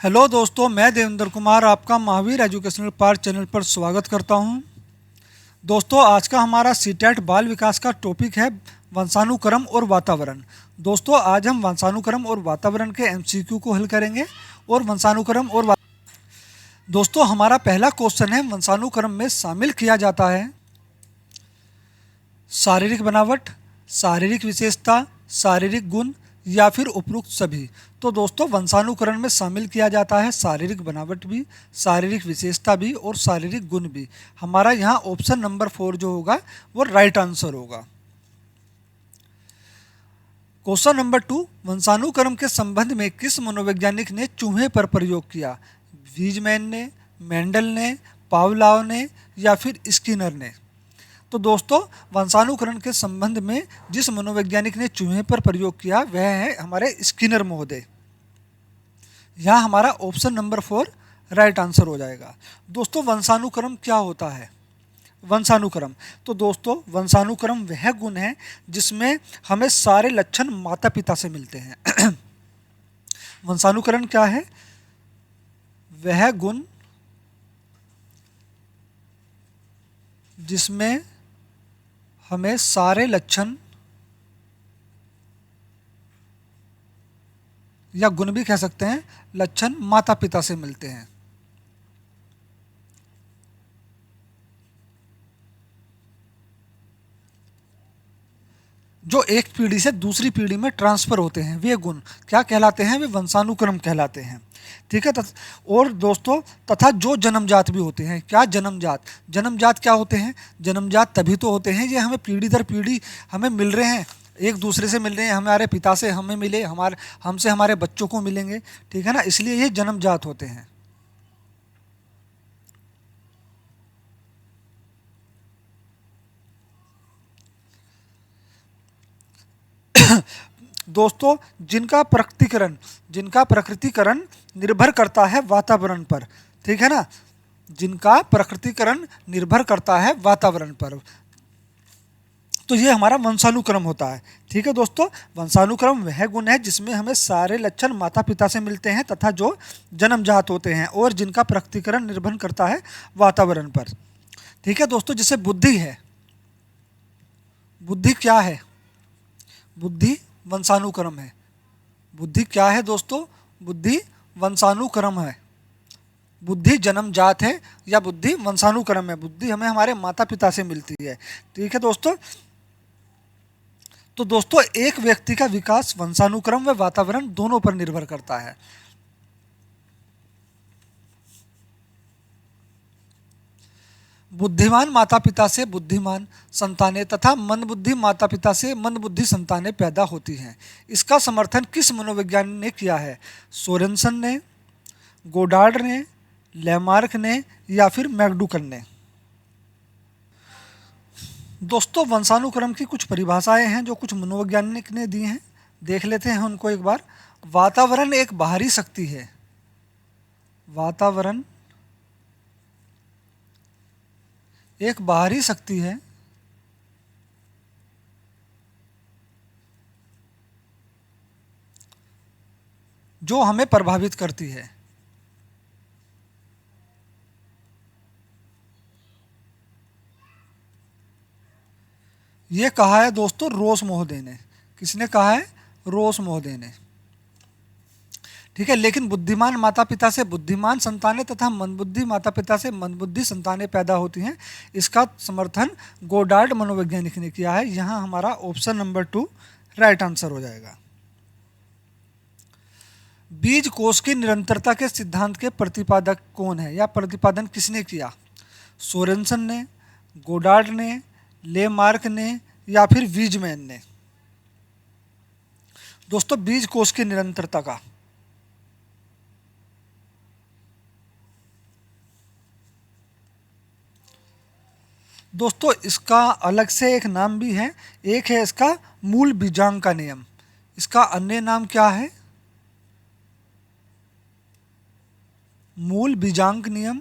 Hello दोस्तों, मैं देवेंद्र कुमार आपका महावीर एजुकेशनल पार्क चैनल पर स्वागत करता हूं। दोस्तों, आज का हमारा सीटेट बाल विकास का टॉपिक है वंशानुक्रम और वातावरण। दोस्तों, आज हम वंशानुक्रम और वातावरण के एमसीक्यू को हल करेंगे और वंशानुक्रम और दोस्तों, हमारा पहला क्वेश्चन है, वंशानुक्रम में शामिल किया जाता है शारीरिक बनावट, शारीरिक विशेषता, शारीरिक गुण या फिर उपरोक्त सभी। तो दोस्तों, वंशानुक्रम में शामिल किया जाता है शारीरिक बनावट भी, शारीरिक विशेषता भी और शारीरिक गुण भी। हमारा यहाँ ऑप्शन नंबर 4 जो होगा वो राइट आंसर होगा। क्वेश्चन नंबर 2, वंशानुक्रम के संबंध में किस मनोवैज्ञानिक ने चूहे पर प्रयोग किया? वीजमैन ने, मेंडल ने, पावलाव ने या फिर स्किनर ने? तो दोस्तों, वंशानुक्रम के संबंध में जिस मनोवैज्ञानिक ने चूहे पर प्रयोग किया वह है हमारे स्किनर महोदय। यहाँ हमारा ऑप्शन नंबर 4 राइट आंसर हो जाएगा। दोस्तों, वंशानुक्रम क्या होता है? वंशानुक्रम, तो दोस्तों वंशानुक्रम वह गुण है जिसमें हमें सारे लक्षण माता पिता से मिलते हैं। वंशानुक्रम क्या है? वह गुण जिसमें हमें सारे लक्षण या गुण भी कह सकते हैं, लक्षण माता पिता से मिलते हैं। जो एक पीढ़ी से दूसरी पीढ़ी में ट्रांसफर होते हैं वे गुण क्या कहलाते हैं? वे वंशानुक्रम कहलाते हैं। ठीक है। और दोस्तों, तथा जो जन्मजात भी होते हैं, क्या जन्मजात? जन्मजात क्या होते हैं? जन्मजात तभी तो होते हैं ये हमें पीढ़ी दर पीढ़ी हमें मिल रहे हैं, एक दूसरे से मिल रहे हैं, हमारे पिता से हमें मिले, हमसे हमारे बच्चों को मिलेंगे। ठीक है ना, इसलिए ये जन्मजात होते हैं। दोस्तों, जिनका प्रकृतिकरण निर्भर करता है वातावरण पर। ठीक है ना, जिनका प्रकृतिकरण निर्भर करता है वातावरण पर, तो ये हमारा वंशानुक्रम होता है। ठीक है दोस्तों, वंशानुक्रम वह गुण है जिसमें हमें सारे लक्षण माता पिता से मिलते हैं तथा जो जन्मजात होते हैं और जिनका प्रकृतिकरण निर्भर करता है वातावरण पर। ठीक है दोस्तों, जैसे बुद्धि है। बुद्धि क्या है? बुद्धि वंशानुक्रम है। बुद्धि क्या है दोस्तों? बुद्धि वंशानुक्रम है। बुद्धि जन्मजात है या बुद्धि वंशानुक्रम है। बुद्धि हमें हमारे माता पिता से मिलती है। ठीक है दोस्तों, तो दोस्तों एक व्यक्ति का विकास वंशानुक्रम व वातावरण दोनों पर निर्भर करता है। बुद्धिमान माता पिता से बुद्धिमान संतानें तथा मंदबुद्धि माता पिता से मंदबुद्धि संतानें पैदा होती हैं। इसका समर्थन किस मनोविज्ञानी ने किया है? सोरेनसन ने, गोडार्ड ने, लेमार्क ने या फिर मैकडूगल ने? दोस्तों, वंशानुक्रम की कुछ परिभाषाएं हैं जो कुछ मनोवैज्ञानिक ने दी हैं, देख लेते हैं उनको एक बार। वातावरण एक बाहरी शक्ति है। वातावरण एक बाहरी शक्ति है जो हमें प्रभावित करती है। ये कहा है दोस्तों रोस महोदय ने। किसने कहा है? रोस महोदय ने। ठीक है, लेकिन बुद्धिमान माता पिता से बुद्धिमान संतानें तथा मंदबुद्धि माता पिता से मंदबुद्धि संतानें पैदा होती हैं, इसका समर्थन गोडार्ड मनोवैज्ञानिक ने किया है। यहाँ हमारा ऑप्शन नंबर 2 राइट आंसर हो जाएगा। बीज कोष की निरंतरता के सिद्धांत के प्रतिपादक कौन है या प्रतिपादन किसने किया? सोरेनसन ने, गोडार्ड ने, लेमार्क ने या फिर वीजमैन ने? दोस्तों, बीज कोष की निरंतरता का दोस्तों इसका अलग से एक नाम भी है। एक है इसका मूल बीजांक का नियम। इसका अन्य नाम क्या है? मूल बीजांक नियम।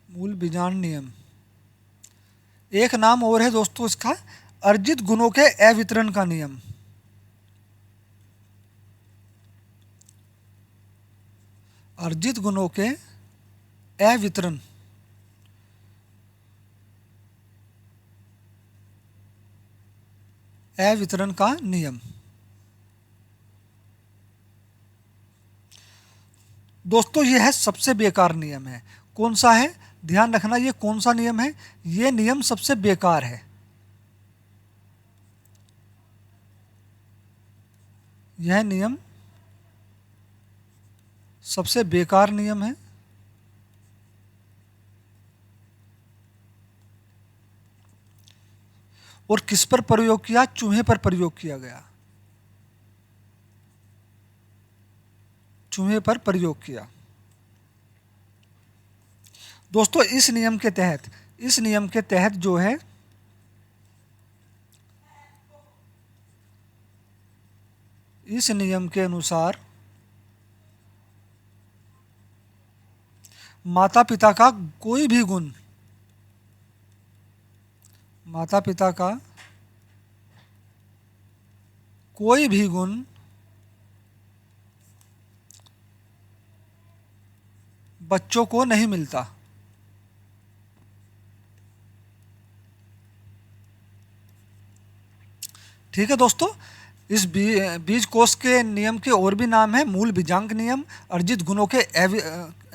मूल बीजांक नियम। एक नाम और है दोस्तों इसका, अर्जित गुणों के अवितरण का नियम। अर्जित गुणों के अवितरण अवितरण का नियम। दोस्तों यह है सबसे बेकार नियम है। कौन सा है? ध्यान रखना, ये कौन सा नियम है? ये नियम सबसे बेकार है। यह नियम सबसे बेकार नियम है। और किस पर प्रयोग किया? चूहे पर प्रयोग किया गया। चूहे पर प्रयोग किया। दोस्तों इस नियम के तहत जो है इस नियम के अनुसार माता पिता का कोई भी गुण बच्चों को नहीं मिलता। ठीक है दोस्तों, इस बीज कोष के नियम के और भी नाम है। मूल बीजांक नियम, अर्जित गुणों के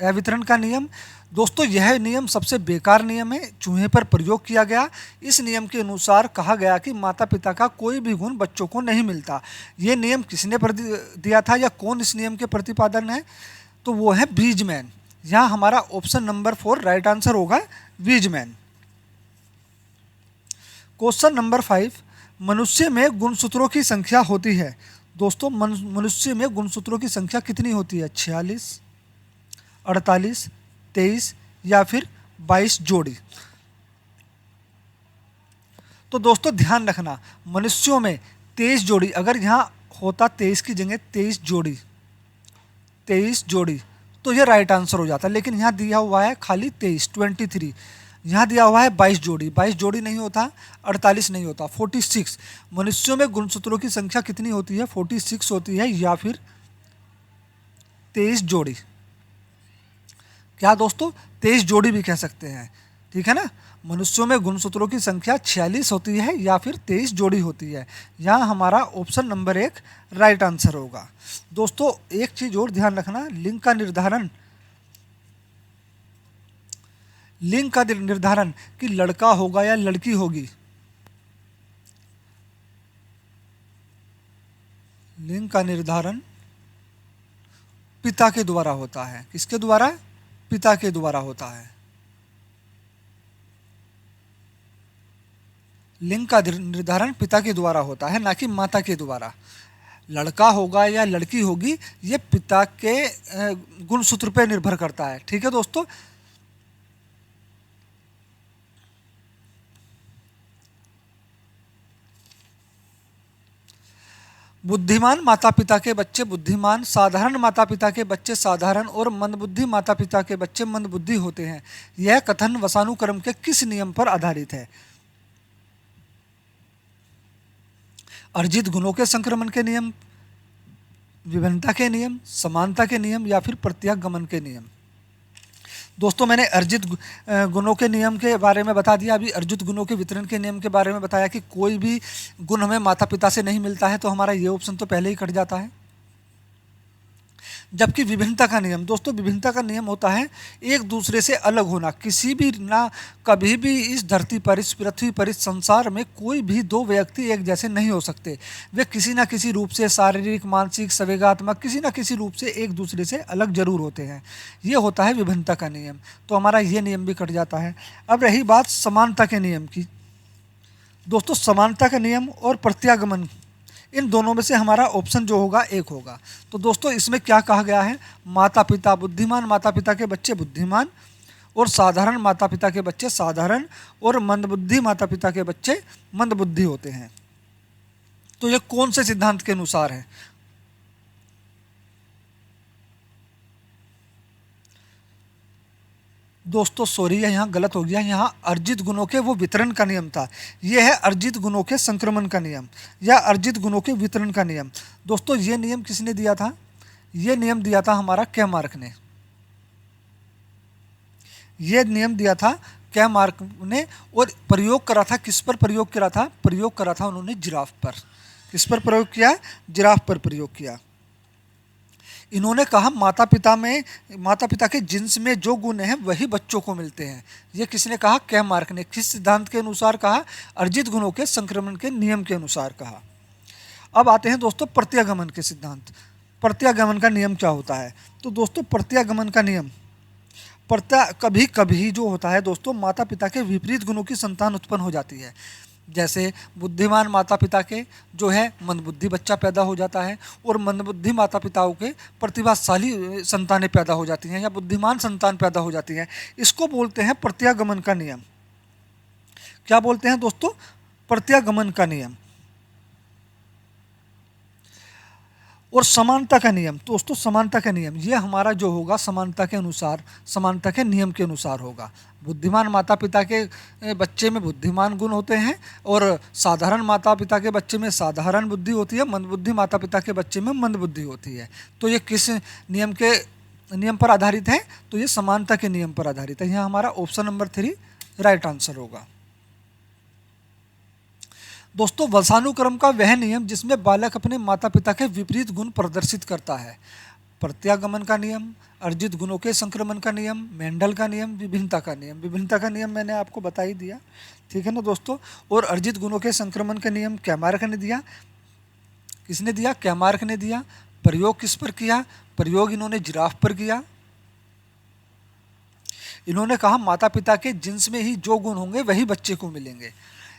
अवितरण का नियम। दोस्तों यह नियम सबसे बेकार नियम है, चूहे पर प्रयोग किया गया। इस नियम के अनुसार कहा गया कि माता पिता का कोई भी गुण बच्चों को नहीं मिलता। ये नियम किसने दिया था या कौन इस नियम के प्रतिपादन है? तो वो है बीजमैन। यहाँ हमारा ऑप्शन नंबर 4 राइट आंसर होगा, बीजमैन। क्वेश्चन नंबर 5, मनुष्य में गुणसूत्रों की संख्या होती है। दोस्तों मनुष्य में गुणसूत्रों की संख्या कितनी होती है? 46, 48, 23 या फिर 22 जोड़ी। तो दोस्तों ध्यान रखना, मनुष्यों में 23 जोड़ी, अगर यहाँ होता 23 की जगह 23 जोड़ी तो ये राइट आंसर हो जाता, लेकिन यहाँ दिया हुआ है खाली 23। यहाँ दिया हुआ है 22 जोड़ी नहीं होता, 48 नहीं होता, 46। मनुष्यों में गुणसूत्रों की संख्या कितनी होती है? 46 होती है या फिर 23 जोड़ी। क्या दोस्तों? 23 जोड़ी भी कह सकते हैं, ठीक है ना। मनुष्यों में गुणसूत्रों की संख्या 46 होती है या फिर 23 जोड़ी होती है। यहाँ हमारा ऑप्शन नंबर 1 राइट आंसर होगा। दोस्तों एक चीज और ध्यान रखना, लिंग का निर्धारण कि लड़का होगा या लड़की होगी। लिंग का निर्धारण पिता के द्वारा होता है। किसके द्वारा? पिता के द्वारा होता है। लिंग का निर्धारण पिता के द्वारा होता है, ना कि माता के द्वारा। लड़का होगा या लड़की होगी ये पिता के गुणसूत्र पर निर्भर करता है। ठीक है दोस्तों। बुद्धिमान माता पिता के बच्चे बुद्धिमान, साधारण माता पिता के बच्चे साधारण और मंदबुद्धि माता पिता के बच्चे मंदबुद्धि होते हैं। यह कथन वंशानुक्रम के किस नियम पर आधारित है? अर्जित गुणों के संक्रमण के नियम, विभिन्नता के नियम, समानता के नियम या फिर प्रत्यागमन के नियम। दोस्तों मैंने अर्जित गुणों के नियम के बारे में बता दिया। अभी अर्जित गुणों के वितरण के नियम के बारे में बताया कि कोई भी गुण हमें माता पिता से नहीं मिलता है, तो हमारा ये ऑप्शन तो पहले ही कट जाता है। जबकि विभिन्नता का नियम, दोस्तों विभिन्नता का नियम होता है एक दूसरे से अलग होना। किसी भी ना कभी भी इस धरती पर, इस पृथ्वी पर, इस संसार में कोई भी दो व्यक्ति एक जैसे नहीं हो सकते। वे किसी ना किसी रूप से, शारीरिक, मानसिक, संवेगात्मक, किसी ना किसी रूप से एक दूसरे से अलग जरूर होते हैं। ये होता है विभिन्नता का नियम, तो हमारा ये नियम भी कट जाता है। अब रही बात समानता के नियम की। दोस्तों समानता का नियम और प्रत्यागमन, इन दोनों में से हमारा ऑप्शन जो होगा 1 होगा। तो दोस्तों इसमें क्या कहा गया है? माता पिता बुद्धिमान माता पिता के बच्चे बुद्धिमान और साधारण माता पिता के बच्चे साधारण और मंदबुद्धि माता पिता के बच्चे मंदबुद्धि होते हैं। तो ये कौन से सिद्धांत के अनुसार है? दोस्तों सॉरी, यहाँ गलत हो गया। यहाँ अर्जित गुणों के वो वितरण का नियम था, ये है अर्जित गुणों के संक्रमण का नियम या अर्जित गुणों के वितरण का नियम। दोस्तों ये नियम किसने दिया था? ये नियम दिया था हमारा कैमार्क ने। ये नियम दिया था क्या मार्क ने, और प्रयोग करा था किस पर प्रयोग करा था? प्रयोग करा था उन्होंने जिराफ पर। किस पर प्रयोग किया? जिराफ पर प्रयोग किया। इन्होंने कहा माता पिता के जिन्स में जो गुण हैं वही बच्चों को मिलते हैं। ये किसने कहा? क्या मार्क ने। किस सिद्धांत के अनुसार कहा? अर्जित गुणों के संक्रमण के नियम के अनुसार कहा। अब आते हैं दोस्तों प्रत्यागमन के सिद्धांत। प्रत्यागमन का नियम क्या होता है? तो दोस्तों प्रत्यागमन का नियम, कभी कभी जो होता है दोस्तों, माता पिता के विपरीत गुणों की संतान उत्पन्न हो जाती है। जैसे बुद्धिमान माता पिता के जो है मंदबुद्धि बच्चा पैदा हो जाता है, और मंदबुद्धि माता पिताओं के प्रतिभाशाली संतानें पैदा हो जाती हैं, या बुद्धिमान संतान पैदा हो जाती हैं। इसको बोलते हैं प्रत्यागमन का नियम। क्या बोलते हैं दोस्तों? प्रत्यागमन का नियम। और समानता का नियम, दोस्तों समानता का नियम ये हमारा जो होगा समानता के अनुसार, समानता के नियम के अनुसार होगा। बुद्धिमान माता पिता के बच्चे में बुद्धिमान गुण होते हैं, और साधारण माता पिता के बच्चे में साधारण बुद्धि होती है, मंदबुद्धि माता पिता के बच्चे में मंदबुद्धि होती है। तो ये किस नियम पर आधारित है? तो ये समानता के नियम पर आधारित है। यहाँ हमारा ऑप्शन नंबर 3 राइट आंसर होगा। दोस्तों वंशानुक्रम का वह नियम जिसमें बालक अपने माता पिता के विपरीत गुण प्रदर्शित करता है। प्रत्यागमन का नियम, अर्जित गुणों के संक्रमण का नियम, मेंडल का नियम, विभिन्नता का नियम। विभिन्नता का नियम मैंने आपको बता ही दिया, ठीक है ना दोस्तों। और अर्जित गुणों के संक्रमण का नियम क्या मार्क ने दिया? किसने दिया? क्या मार्क ने दिया। प्रयोग किस पर किया? प्रयोग इन्होंने जिराफ पर किया। इन्होंने कहा माता पिता के जिन्स में ही जो गुण होंगे वही बच्चे को मिलेंगे।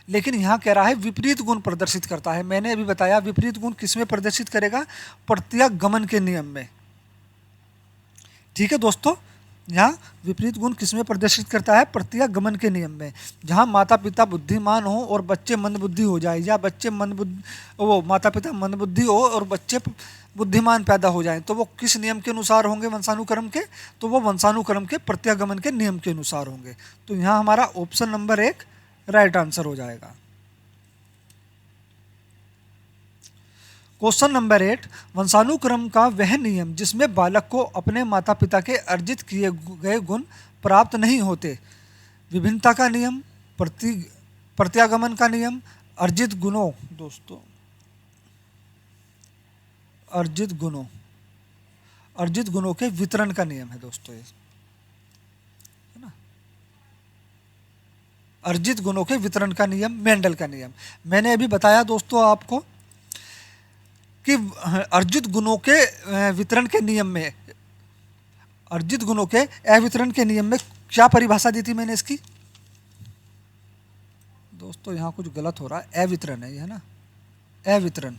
लेकिन यहाँ कह रहा है विपरीत गुण प्रदर्शित करता है। मैंने अभी बताया विपरीत गुण किसमें प्रदर्शित करेगा? प्रत्यागमन के नियम में, ठीक है दोस्तों। यहाँ विपरीत गुण किसमें प्रदर्शित करता है? प्रत्यागमन के नियम में। जहाँ माता पिता बुद्धिमान हो और बच्चे मंदबुद्धि हो जाए, या माता पिता मंदबुद्धि हो और बच्चे बुद्धिमान पैदा हो जाएं, तो वो किस नियम के अनुसार होंगे? वंशानुक्रम के। तो वो वंशानुक्रम के प्रत्यागमन के नियम के अनुसार होंगे। तो यहाँ हमारा ऑप्शन नंबर 1 राइट आंसर हो जाएगा। क्वेश्चन नंबर 8, वंशानुक्रम का वह नियम जिसमें बालक को अपने माता पिता के अर्जित किए गए गुण प्राप्त नहीं होते। विभिन्नता का नियम, प्रत्यागमन का नियम, अर्जित गुणों, दोस्तों अर्जित गुणों के वितरण का नियम है दोस्तों, ये है ना। अर्जित गुणों के वितरण का नियम, मेंडल का नियम। मैंने अभी बताया दोस्तों आपको कि अर्जित गुणों के वितरण के नियम में, अर्जित गुणों के अवितरण के नियम में क्या परिभाषा दी थी मैंने इसकी? दोस्तों यहाँ कुछ गलत हो रहा है, अवितरण है ये, है ना, अवितरण।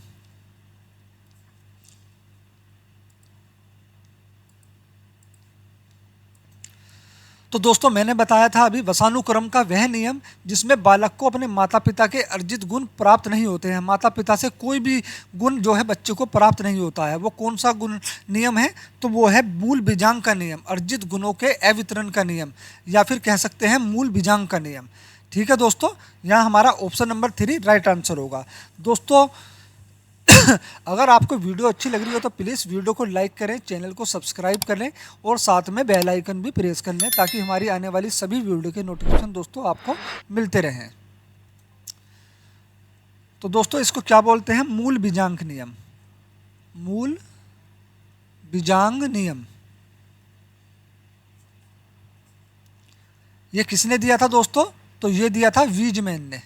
तो दोस्तों मैंने बताया था अभी वंशानुक्रम का वह नियम जिसमें बालक को अपने माता पिता के अर्जित गुण प्राप्त नहीं होते हैं। माता पिता से कोई भी गुण जो है बच्चे को प्राप्त नहीं होता है। वो कौन सा गुण नियम है? तो वो है मूल बीजांग का नियम, अर्जित गुणों के अवितरण का नियम, या फिर कह सकते हैं मूल बीजांग का नियम, ठीक है दोस्तों। यहाँ हमारा ऑप्शन नंबर 3 राइट आंसर होगा। दोस्तों अगर आपको वीडियो अच्छी लग रही हो तो प्लीज़ वीडियो को लाइक करें, चैनल को सब्सक्राइब कर लें, और साथ में बेल आइकन भी प्रेस कर लें, ताकि हमारी आने वाली सभी वीडियो के नोटिफिकेशन दोस्तों आपको मिलते रहें। तो दोस्तों इसको क्या बोलते हैं? मूल बीजांग नियम। मूल बीजांग नियम ये किसने दिया था दोस्तों? तो ये दिया था वीजमैन ने।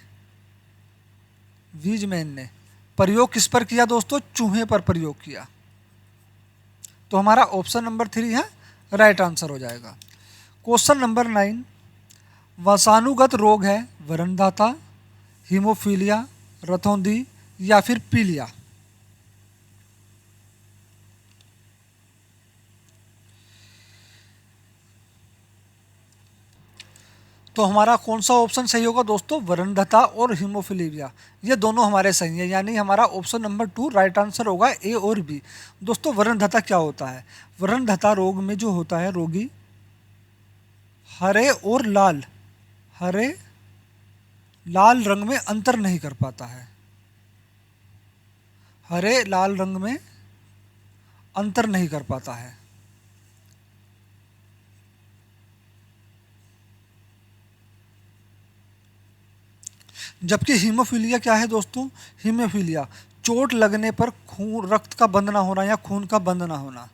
वीजमैन ने प्रयोग किस पर किया दोस्तों? चूहे पर प्रयोग किया। तो हमारा ऑप्शन नंबर 3 है राइट आंसर हो जाएगा। क्वेश्चन नंबर 9, वंशानुगत रोग है वरणदाता, हीमोफीलिया, रतौंधी या फिर पीलिया। तो हमारा कौन सा ऑप्शन सही होगा दोस्तों? वरणधता और हीमोफिलिया, ये दोनों हमारे सही हैं, यानी हमारा ऑप्शन नंबर 2 राइट आंसर होगा, ए और बी। दोस्तों वरणधता क्या होता है? वरणधता रोग में जो होता है रोगी हरे लाल रंग में अंतर नहीं कर पाता है। हरे लाल रंग में अंतर नहीं कर पाता है। जबकि हीमोफीलिया क्या है दोस्तों? हीमोफीलिया चोट लगने पर खून, रक्त का बंद ना होना या खून का बंद ना होना।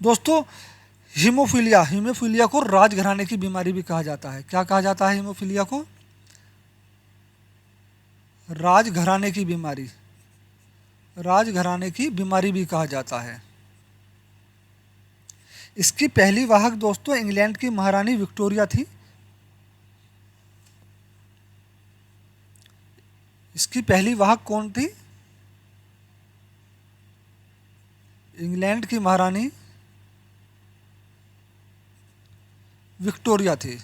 दोस्तों, हीमोफीलिया हीमोफीलिया को राजघराने की बीमारी भी कहा जाता है। क्या कहा जाता है हीमोफीलिया को? राजघराने की बीमारी। राजघराने की बीमारी भी कहा जाता है। इसकी पहली वाहक दोस्तों इंग्लैंड की महारानी विक्टोरिया थी। इसकी पहली वाहक कौन थी? इंग्लैंड की महारानी विक्टोरिया थी।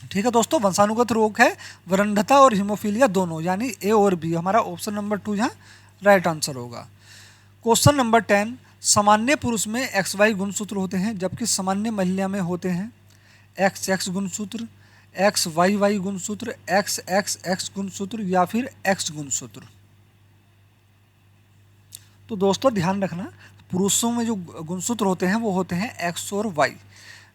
ठीक है दोस्तों, वंशानुगत रोग है वरंधता और हीमोफीलिया दोनों, यानी ए और बी। हमारा ऑप्शन नंबर 2 यहाँ राइट आंसर होगा। क्वेश्चन नंबर 10, सामान्य पुरुष में एक्स वाई गुणसूत्र होते हैं जबकि सामान्य महिला में होते हैं एक्स एक्स गुणसूत्र, एक्स वाई वाई गुणसूत्र, एक्स एक्स एक्स गुणसूत्र या फिर एक्स गुणसूत्र। तो दोस्तों ध्यान रखना, पुरुषों में जो गुणसूत्र होते हैं वो होते हैं एक्स और वाई,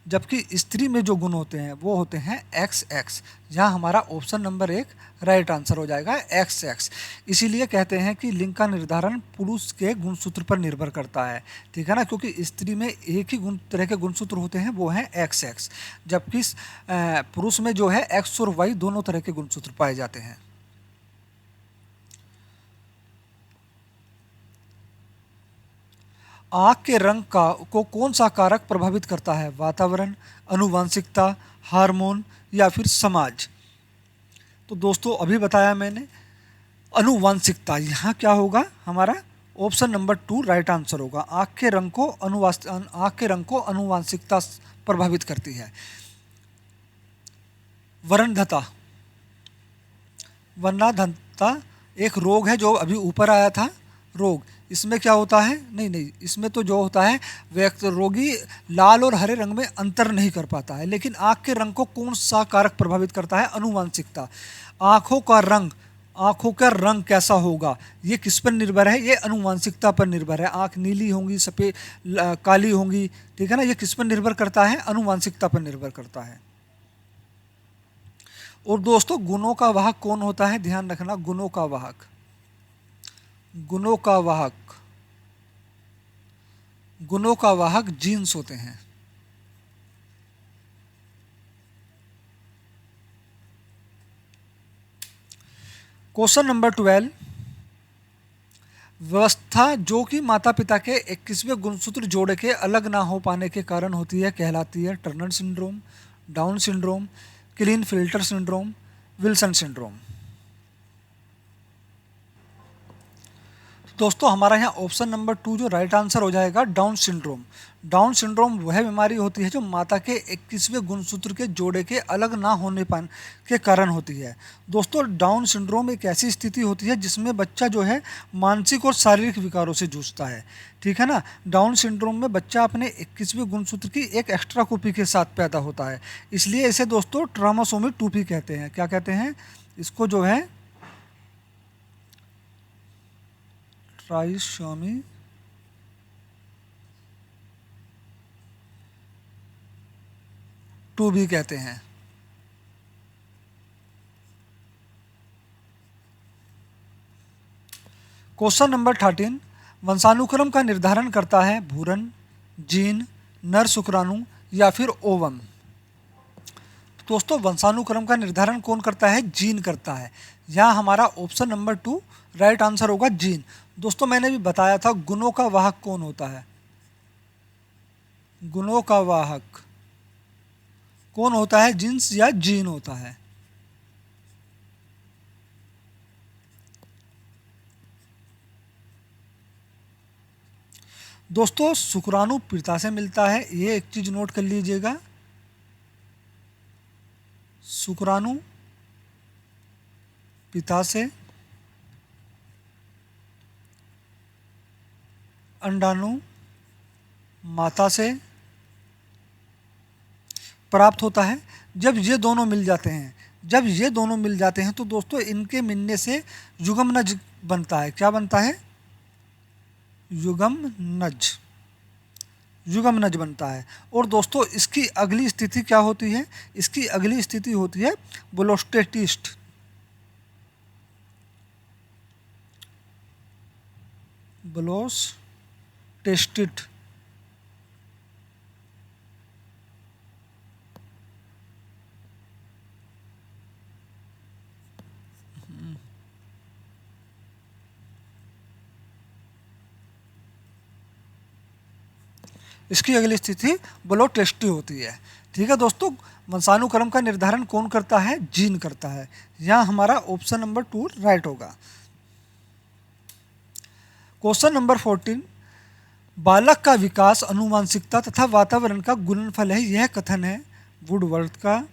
जबकि स्त्री में जो गुण होते हैं वो होते हैं एक्स एक्स। यहाँ हमारा ऑप्शन नंबर 1 राइट आंसर हो जाएगा, एक्स एक्स। इसीलिए कहते हैं कि लिंग का निर्धारण पुरुष के गुणसूत्र पर निर्भर करता है, ठीक है ना, क्योंकि स्त्री में एक ही गुण तरह के गुणसूत्र होते हैं, वो हैं एक्स एक्स, जबकि पुरुष में जो है एक्स और वाई दोनों तरह के गुणसूत्र पाए जाते हैं। आँख के रंग का को कौन सा कारक प्रभावित करता है? वातावरण, आनुवंशिकता, हार्मोन या फिर समाज? तो दोस्तों अभी बताया मैंने, आनुवंशिकता। यहाँ क्या होगा हमारा? ऑप्शन नंबर 2 राइट आंसर होगा। आँख के रंग को आनुवंशिकता प्रभावित करती है। वरणधता, वर्णाधनता एक रोग है जो अभी ऊपर आया था रोग। इसमें क्या होता है? नहीं नहीं, इसमें तो जो होता है व्यक्ति रोगी लाल और हरे रंग में अंतर नहीं कर पाता है, लेकिन आँख के रंग को कौन सा कारक प्रभावित करता है? आनुवांशिकता। आँखों का रंग, आँखों का रंग कैसा होगा ये किस पर निर्भर है? ये आनुवांशिकता पर निर्भर है। आँख नीली होंगी, सफ़ेद, काली होंगी, ठीक है ना, ये किस पर निर्भर करता है? आनुवांशिकता पर निर्भर करता है। और दोस्तों गुणों का वाहक कौन होता है? ध्यान रखना, गुणों का वाहक, गुणों का वाहक, गुणों का वाहक जीन्स होते हैं। क्वेश्चन नंबर 12, व्यवस्था जो कि माता पिता के 21वें गुणसूत्र जोड़े के अलग ना हो पाने के कारण होती है कहलाती है Turner syndrome, down syndrome, clean filter syndrome, Wilson syndrome. दोस्तों हमारा यहाँ ऑप्शन नंबर 2 जो राइट आंसर हो जाएगा, डाउन सिंड्रोम। डाउन सिंड्रोम वह बीमारी होती है जो माता के 21वें गुणसूत्र के जोड़े के अलग ना होने पाने के कारण होती है। दोस्तों डाउन सिंड्रोम एक ऐसी स्थिति होती है जिसमें बच्चा जो है मानसिक और शारीरिक विकारों से जूझता है, ठीक है ना। डाउन सिंड्रोम में बच्चा अपने 21वें गुणसूत्र की एक एक्स्ट्रा कॉपी के साथ पैदा होता है, इसलिए इसे दोस्तों ट्रामासोमी 2p कहते हैं। क्या कहते हैं इसको? जो है ट्राइसोमी 2b कहते हैं। क्वेश्चन नंबर 13, वंशानुक्रम का निर्धारण करता है भ्रूण, जीन, नर शुक्राणु या फिर ओवम? दोस्तों वंशानुक्रम का निर्धारण कौन करता है? जीन करता है। यहाँ हमारा ऑप्शन नंबर 2 राइट आंसर होगा, जीन। दोस्तों मैंने भी बताया था गुणों का वाहक कौन होता है? गुणों का वाहक कौन होता है? जीन्स या जीन होता है। दोस्तों शुक्राणु पिता से मिलता है, ये एक चीज नोट कर लीजिएगा। शुक्राणु पिता से, अंडाणु माता से, प्राप्त होता है जब ये दोनों मिल जाते हैं। जब ये दोनों मिल जाते हैं तो दोस्तों इनके मिलने से युग्मनज बनता है। क्या बनता है? युग्मनज। युग्मनज बनता है। और दोस्तों इसकी अगली स्थिति क्या होती है? इसकी अगली स्थिति होती है ब्लोस्टेटिस्ट। ब्लोस्टेस्टिट। इसकी अगली स्थिति ब्लोटेस्टी होती है। ठीक है दोस्तों, वंशानुक्रम का निर्धारण कौन करता है? जीन करता है। यहाँ हमारा ऑप्शन नंबर 2 राइट होगा। क्वेश्चन नंबर 14, बालक का विकास अनुवांशिकता तथा वातावरण का गुणनफल है, यह कथन है वुडवर्थ का,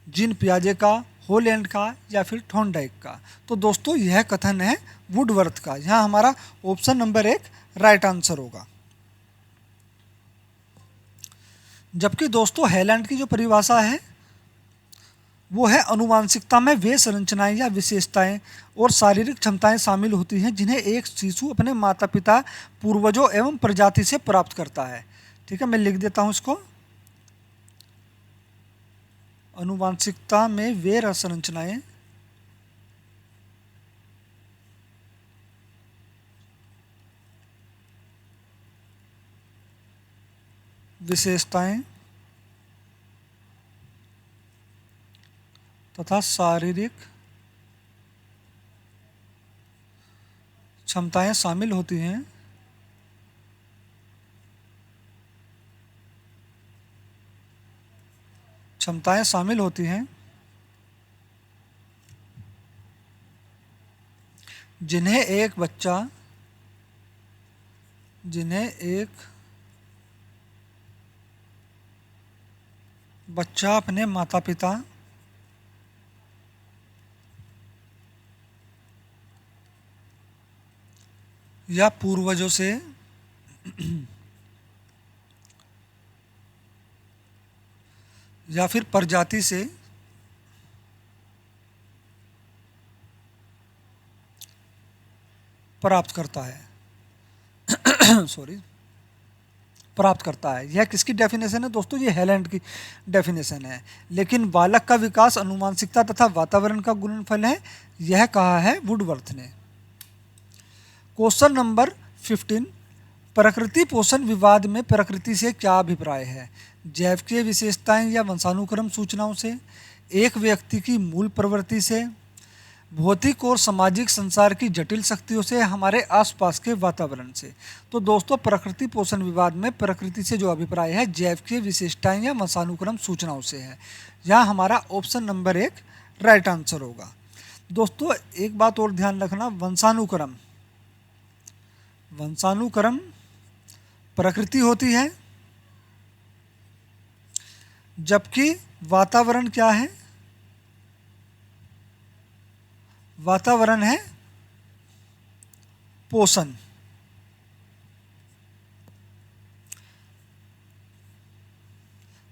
जीन पियाजे का, होलैंड का या फिर थॉर्नडाइक का? तो दोस्तों यह कथन है वुडवर्थ का। यहाँ हमारा ऑप्शन नंबर 1 राइट आंसर होगा। जबकि दोस्तों हेलैंड की जो परिभाषा है वो है अनुवांशिकता में वे संरचनाएं या विशेषताएं और शारीरिक क्षमताएं शामिल होती हैं जिन्हें एक शिशु अपने माता पिता, पूर्वजों एवं प्रजाति से प्राप्त करता है। ठीक है, मैं लिख देता हूं इसको। अनुवांशिकता में वे संरचनाएं विशेषताएं तथा शारीरिक क्षमताएं शामिल होती हैं जिन्हें एक बच्चा अपने माता पिता या पूर्वजों से या फिर प्रजाति से प्राप्त करता है प्राप्त करता है। यह किसकी डेफिनेशन है दोस्तों? ये हेलैंड की डेफिनेशन है। लेकिन बालक का विकास अनुवांशिकता तथा वातावरण का गुणनफल है, यह कहा है वुडवर्थ ने। क्वेश्चन नंबर 15, प्रकृति पोषण विवाद में प्रकृति से क्या अभिप्राय है? जैविकीय विशेषताएं या वंशानुक्रम सूचनाओं से, एक व्यक्ति की मूल प्रवृत्ति से, भौतिक और सामाजिक संसार की जटिल शक्तियों से, हमारे आसपास के वातावरण से? तो दोस्तों प्रकृति पोषण विवाद में प्रकृति से जो अभिप्राय है जैविकीय विशेषताएं या वंशानुक्रम सूचनाओं से है। यहाँ हमारा ऑप्शन नंबर 1 राइट आंसर होगा। दोस्तों एक बात और ध्यान रखना, वंशानुक्रम प्रकृति होती है, जबकि वातावरण क्या है? वातावरण है पोषण।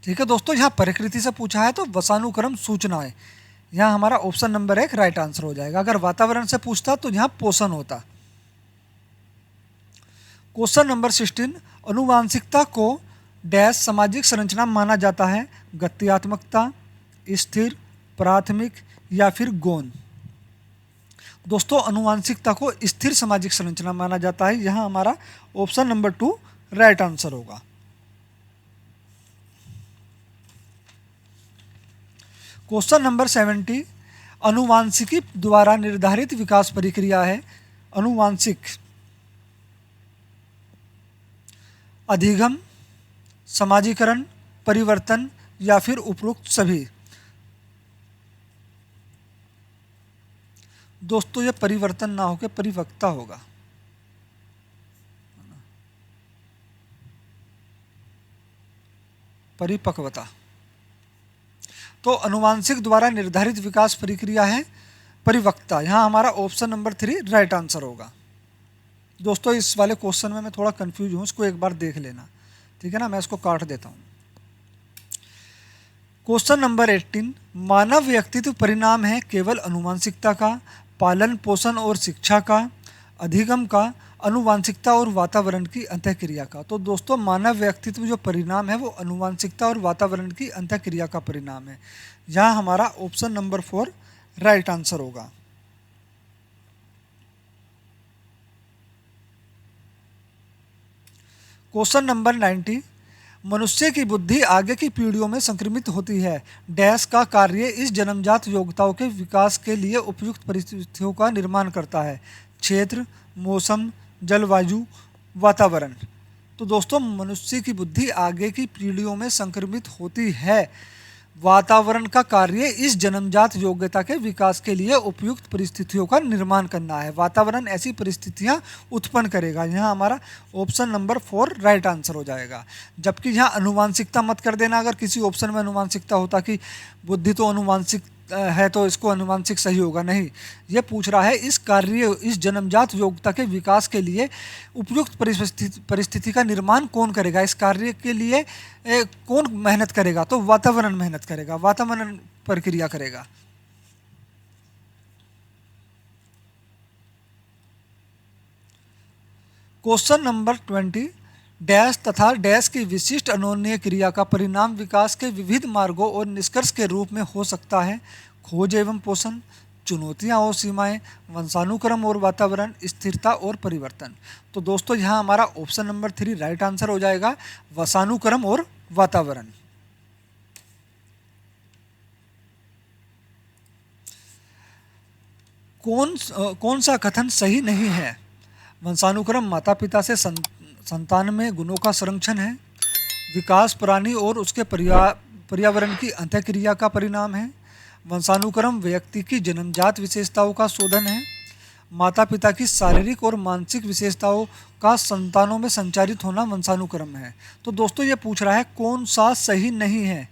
ठीक है दोस्तों, यहां प्रकृति से पूछा है तो वंशानुक्रम सूचनाएं, यहां हमारा ऑप्शन नंबर 1 राइट आंसर हो जाएगा। अगर वातावरण से पूछता तो यहां पोषण होता। क्वेश्चन नंबर 16, अनुवांशिकता को डैश सामाजिक संरचना माना जाता है? गत्यात्मकता, स्थिर, प्राथमिक या फिर गौण? दोस्तों अनुवांशिकता को स्थिर सामाजिक संरचना माना जाता है। यहां हमारा ऑप्शन नंबर 2 राइट आंसर होगा। क्वेश्चन नंबर 70, अनुवांशिकी द्वारा निर्धारित विकास प्रक्रिया है अनुवांशिक अधिगम, समाजीकरण, परिवर्तन या फिर उपरोक्त सभी? दोस्तों ये परिवर्तन ना होकर परिपक्वता होगा। परिपक्वता। तो अनुवांशिक द्वारा निर्धारित विकास प्रक्रिया है परिपक्वता। यहां हमारा ऑप्शन नंबर 3 राइट आंसर होगा। दोस्तों इस वाले क्वेश्चन में मैं थोड़ा कंफ्यूज हूं, इसको एक बार देख लेना। ठीक है ना, मैं इसको काट देता हूं। क्वेश्चन नंबर 18, मानव व्यक्तित्व परिणाम है केवल अनुवांशिकता का, पालन पोषण और शिक्षा का, अधिगम का, अनुवांशिकता और वातावरण की अंतःक्रिया का। तो दोस्तों मानव व्यक्तित्व जो परिणाम है वो अनुवांशिकता और वातावरण की अंतःक्रिया का परिणाम है। यहाँ हमारा ऑप्शन नंबर 4 राइट आंसर होगा। क्वेश्चन नंबर 90, मनुष्य की बुद्धि आगे की पीढ़ियों में संक्रमित होती है। डैश का कार्य इस जन्मजात योग्यताओं के विकास के लिए उपयुक्त परिस्थितियों का निर्माण करता है। क्षेत्र, मौसम, जलवायु, वातावरण। तो दोस्तों मनुष्य की बुद्धि आगे की पीढ़ियों में संक्रमित होती है। वातावरण का कार्य इस जन्मजात योग्यता के विकास के लिए उपयुक्त परिस्थितियों का निर्माण करना है। वातावरण ऐसी परिस्थितियां उत्पन्न करेगा। यहाँ हमारा ऑप्शन नंबर 4 राइट आंसर हो जाएगा। जबकि यहाँ अनुवांशिकता मत कर देना, अगर किसी ऑप्शन में अनुवांशिकता होता कि बुद्धि तो अनुवांशिक है तो इसको अनुवांशिक सही होगा, नहीं। ये पूछ रहा है इस कार्य इस जन्मजात योग्यता के विकास के लिए उपयुक्त परिस्थिति का निर्माण कौन करेगा, इस कार्य के लिए कौन मेहनत करेगा, तो वातावरण मेहनत करेगा, वातावरण प्रक्रिया करेगा। क्वेश्चन नंबर 20, डैश तथा डैश की विशिष्ट अनोन्य क्रिया का परिणाम विकास के विविध मार्गों और निष्कर्ष के रूप में हो सकता है। खोज एवं पोषण, चुनौतियां और सीमाएं, वंशानुक्रम और वातावरण, स्थिरता और परिवर्तन। तो दोस्तों यहाँ हमारा ऑप्शन नंबर 3 राइट आंसर हो जाएगा, वंशानुक्रम और वातावरण। कौन सा कथन सही नहीं है? वंशानुक्रम माता पिता से संतान में गुणों का संरक्षण है। विकास प्राणी और उसके पर्यावरण की अंतःक्रिया का परिणाम है। वंशानुक्रम व्यक्ति की जन्मजात विशेषताओं का शोधन है। माता पिता की शारीरिक और मानसिक विशेषताओं का संतानों में संचारित होना वंशानुक्रम है। तो दोस्तों ये पूछ रहा है कौन सा सही नहीं है,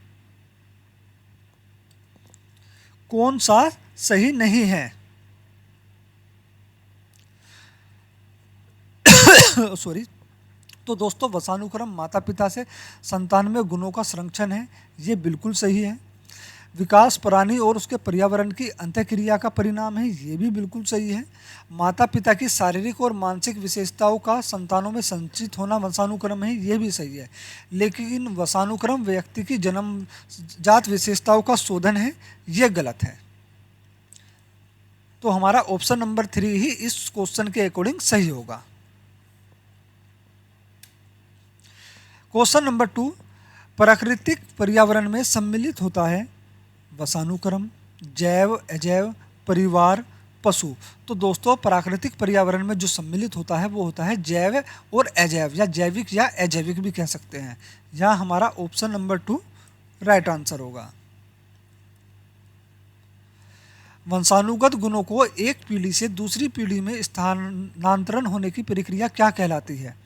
कौन सा सही नहीं है। सॉरी। तो दोस्तों वंशानुक्रम माता पिता से संतान में गुणों का संरक्षण है, ये बिल्कुल सही है। विकास प्राणी और उसके पर्यावरण की अंतःक्रिया का परिणाम है, ये भी बिल्कुल सही है। माता पिता की शारीरिक और मानसिक विशेषताओं का संतानों में संचित होना वंशानुक्रम है, ये भी सही है। लेकिन वंशानुक्रम व्यक्ति की जन्मजात विशेषताओं का शोधन है, ये गलत है। तो हमारा ऑप्शन नंबर 3 ही इस क्वेश्चन के अकॉर्डिंग सही होगा। क्वेश्चन नंबर 2, प्राकृतिक पर्यावरण में सम्मिलित होता है वंशानुक्रम, जैव अजैव, परिवार, पशु। तो दोस्तों प्राकृतिक पर्यावरण में जो सम्मिलित होता है वो होता है जैव और अजैव, या जैविक या अजैविक भी कह सकते हैं। यहाँ हमारा ऑप्शन नंबर 2 राइट आंसर होगा। वंशानुगत गुणों को एक पीढ़ी से दूसरी पीढ़ी में स्थानांतरण होने की प्रक्रिया क्या कहलाती है?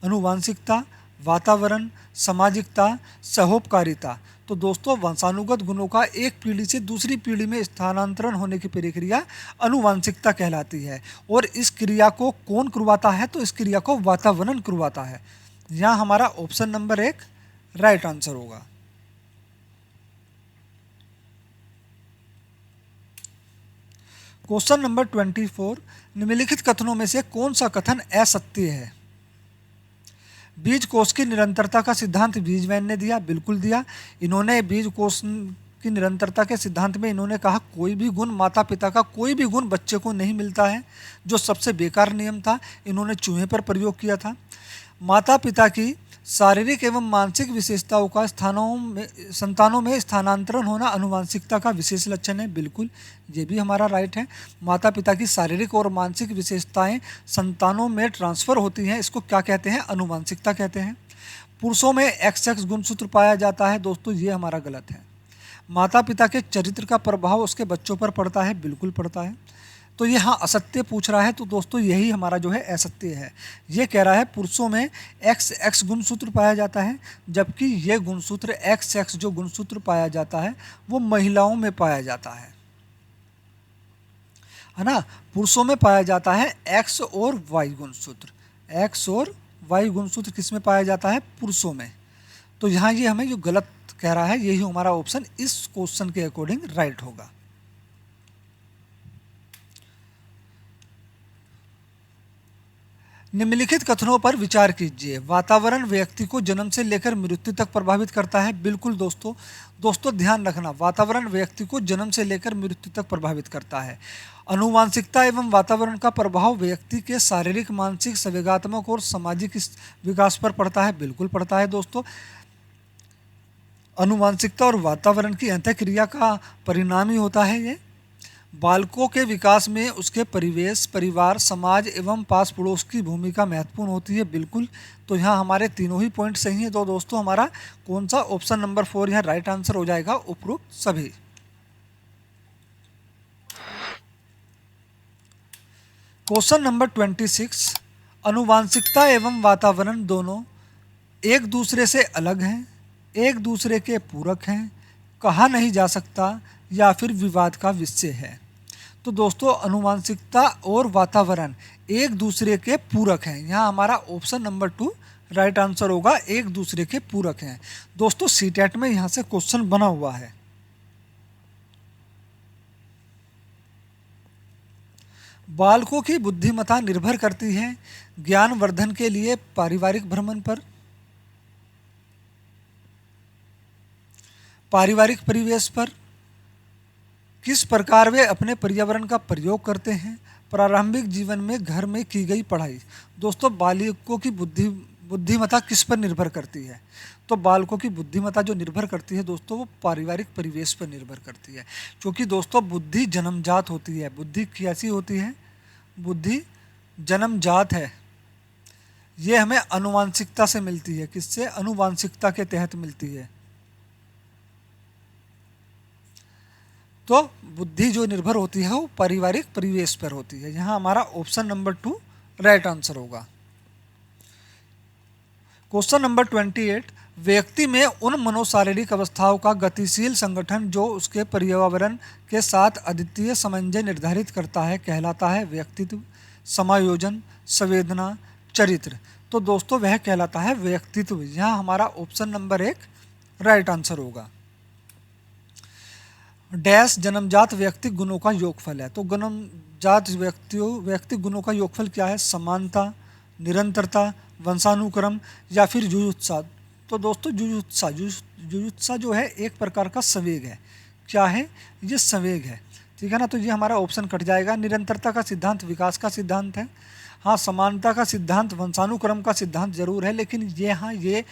अनुवांशिकता, वातावरण, सामाजिकता, सहोपकारिता। तो दोस्तों वंशानुगत गुणों का एक पीढ़ी से दूसरी पीढ़ी में स्थानांतरण होने की प्रक्रिया अनुवांशिकता कहलाती है। और इस क्रिया को कौन करवाता है? तो इस क्रिया को वातावरण करवाता है। यहाँ हमारा ऑप्शन नंबर 1 राइट आंसर होगा। क्वेश्चन नंबर 24, निम्नलिखित कथनों में से कौन सा कथन असत्य है? बीज कोष की निरंतरता का सिद्धांत बीजमैन ने दिया, बिल्कुल दिया। इन्होंने बीज कोष की निरंतरता के सिद्धांत में इन्होंने कहा कोई भी गुण माता पिता का कोई भी गुण बच्चे को नहीं मिलता है, जो सबसे बेकार नियम था। इन्होंने चूहे पर प्रयोग किया था। माता पिता की शारीरिक एवं मानसिक विशेषताओं का संतानों में स्थानांतरण होना अनुवांशिकता का विशेष लक्षण है, बिल्कुल ये भी हमारा राइट है। माता पिता की शारीरिक और मानसिक विशेषताएं संतानों में ट्रांसफर होती हैं, इसको क्या कहते हैं? अनुवांशिकता कहते हैं। पुरुषों में XX गुणसूत्र पाया जाता है, दोस्तों ये हमारा गलत है। माता पिता के चरित्र का प्रभाव उसके बच्चों पर पड़ता है, बिल्कुल पड़ता है। तो ये हाँ असत्य पूछ रहा है, तो दोस्तों यही हमारा जो है असत्य है। ये कह रहा है पुरुषों में XX गुणसूत्र पाया जाता है, जबकि ये गुणसूत्र XX जो गुणसूत्र पाया जाता है वो महिलाओं में पाया जाता है ना। पुरुषों में पाया जाता है X और Y गुणसूत्र। X और Y गुणसूत्र किस में पाया जाता है? पुरुषों में। तो यहाँ ये हमें जो गलत कह रहा है, यही हमारा ऑप्शन इस क्वेश्चन के अकॉर्डिंग राइट होगा। निम्नलिखित कथनों पर विचार कीजिए। वातावरण व्यक्ति को जन्म से लेकर मृत्यु तक प्रभावित करता है। बिल्कुल दोस्तों ध्यान रखना, वातावरण व्यक्ति को जन्म से लेकर मृत्यु तक प्रभावित करता है। आनुवांशिकता एवं वातावरण का प्रभाव व्यक्ति के शारीरिक, मानसिक, संवेगात्मक और सामाजिक विकास पर पड़ता है। बिल्कुल पड़ता है दोस्तों। आनुवांशिकता और वातावरण की अंतःक्रिया का परिणाम ही होता है ये। बालकों के विकास में उसके परिवेश, परिवार, समाज एवं पास पड़ोस की भूमिका महत्वपूर्ण होती है। बिल्कुल, तो यहाँ हमारे तीनों ही पॉइंट सही हैं। तो दोस्तों हमारा कौन सा ऑप्शन नंबर 4 यहाँ राइट आंसर हो जाएगा, उपरोक्त सभी। क्वेश्चन नंबर 26, आनुवांशिकता एवं वातावरण दोनों एक दूसरे से अलग हैं, एक दूसरे के पूरक हैं, कहा नहीं जा सकता या फिर विवाद का विषय है। तो दोस्तों आनुवांशिकता और वातावरण एक दूसरे के पूरक हैं। यहाँ हमारा ऑप्शन नंबर 2 राइट आंसर होगा, एक दूसरे के पूरक हैं। दोस्तों सीटेट में यहाँ से क्वेश्चन बना हुआ है। बालकों की बुद्धिमत्ता निर्भर करती है ज्ञान वर्धन के लिए पारिवारिक भ्रमण पर, पारिवारिक परिवेश पर, किस प्रकार वे अपने पर्यावरण का प्रयोग करते हैं, प्रारंभिक जीवन में घर में की गई पढ़ाई। दोस्तों बालकों की बुद्धिमत्ता किस पर निर्भर करती है? तो बालकों की बुद्धिमत्ता जो निर्भर करती है दोस्तों, वो पारिवारिक परिवेश पर निर्भर करती है। क्योंकि दोस्तों बुद्धि जन्मजात होती है। बुद्धि कैसी होती है? बुद्धि जन्मजात है। ये हमें आनुवांशिकता से मिलती है। किससे? आनुवांशिकता के तहत मिलती है। तो बुद्धि जो निर्भर होती है वो पारिवारिक परिवेश पर होती है। यहाँ हमारा ऑप्शन नंबर 2 राइट आंसर होगा। क्वेश्चन नंबर 28, व्यक्ति में उन मनोशारीरिक अवस्थाओं का गतिशील संगठन जो उसके पर्यावरण के साथ अद्वितीय समन्वय निर्धारित करता है कहलाता है व्यक्तित्व, समायोजन, संवेदना, चरित्र। तो दोस्तों वह कहलाता है व्यक्तित्व। यहाँ हमारा ऑप्शन नंबर 1 राइट आंसर होगा। डैश जन्मजात व्यक्ति गुणों का योगफल है। तो जन्मजात व्यक्ति गुणों का योगफल क्या है? समानता, निरंतरता, वंशानुक्रम या फिर जुजुत्सा। तो दोस्तों जुजुत्सा जो है एक प्रकार का संवेग है। क्या है? ये संवेग है। ठीक है ना। तो ये हमारा ऑप्शन कट जाएगा। निरंतरता का सिद्धांत विकास का सिद्धांत है। हाँ, समानता का सिद्धांत वंशानुक्रम का सिद्धांत जरूर है, लेकिन ये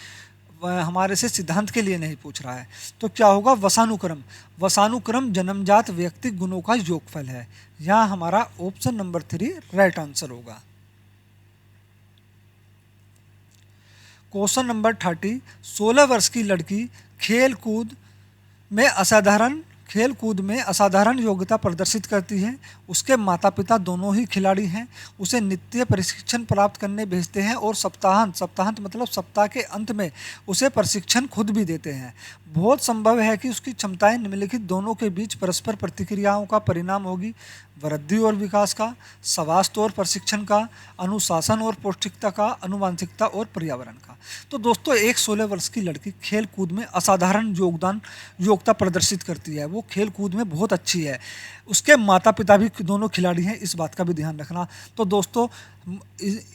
हमारे से सिद्धांत के लिए नहीं पूछ रहा है। तो क्या होगा? वंशानुक्रम। वंशानुक्रम जन्मजात व्यक्ति गुणों का योगफल है। यहाँ हमारा ऑप्शन नंबर 3 राइट आंसर होगा। क्वेश्चन नंबर 30, 16 वर्ष की लड़की खेल कूद में असाधारण योग्यता प्रदर्शित करती है। उसके माता पिता दोनों ही खिलाड़ी हैं। उसे नित्य प्रशिक्षण प्राप्त करने भेजते हैं और सप्ताहांत मतलब सप्ताह के अंत में उसे प्रशिक्षण खुद भी देते हैं। बहुत संभव है कि उसकी क्षमताएं निम्नलिखित दोनों के बीच परस्पर प्रतिक्रियाओं का परिणाम होगी: वृद्धि और विकास का, स्वास्थ्य और प्रशिक्षण का, अनुशासन और पौष्टिकता का, आनुवांशिकता और पर्यावरण का। तो दोस्तों एक 16 वर्ष की लड़की खेल कूद में असाधारण योग्यता प्रदर्शित करती है। वो खेल कूद में बहुत अच्छी है। उसके माता पिता भी दोनों खिलाड़ी हैं, इस बात का भी ध्यान रखना। तो दोस्तों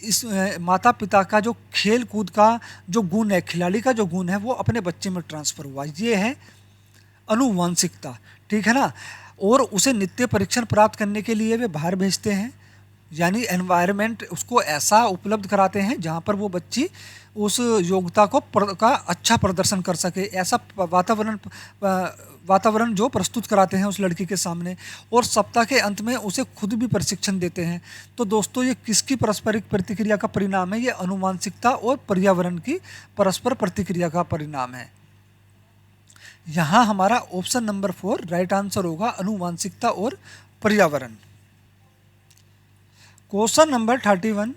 इस माता पिता का जो खेल कूद का जो गुण है, खिलाड़ी का जो गुण है, वो अपने बच्चे में ट्रांसफर हुआ। ये है आनुवांशिकता। ठीक है ना। और उसे नित्य परीक्षण प्राप्त करने के लिए वे बाहर भेजते हैं, यानी एनवायरनमेंट उसको ऐसा उपलब्ध कराते हैं जहाँ पर वो बच्ची उस योग्यता का अच्छा प्रदर्शन कर सके। ऐसा वातावरण जो प्रस्तुत कराते हैं उस लड़की के सामने, और सप्ताह के अंत में उसे खुद भी प्रशिक्षण देते हैं। तो दोस्तों ये किसकी पारस्परिक प्रतिक्रिया का परिणाम है? ये आनुवांशिकता और पर्यावरण की परस्पर प्रतिक्रिया का परिणाम है। यहाँ हमारा ऑप्शन नंबर 4 राइट आंसर होगा, आनुवांशिकता और पर्यावरण। क्वेश्चन नंबर 31,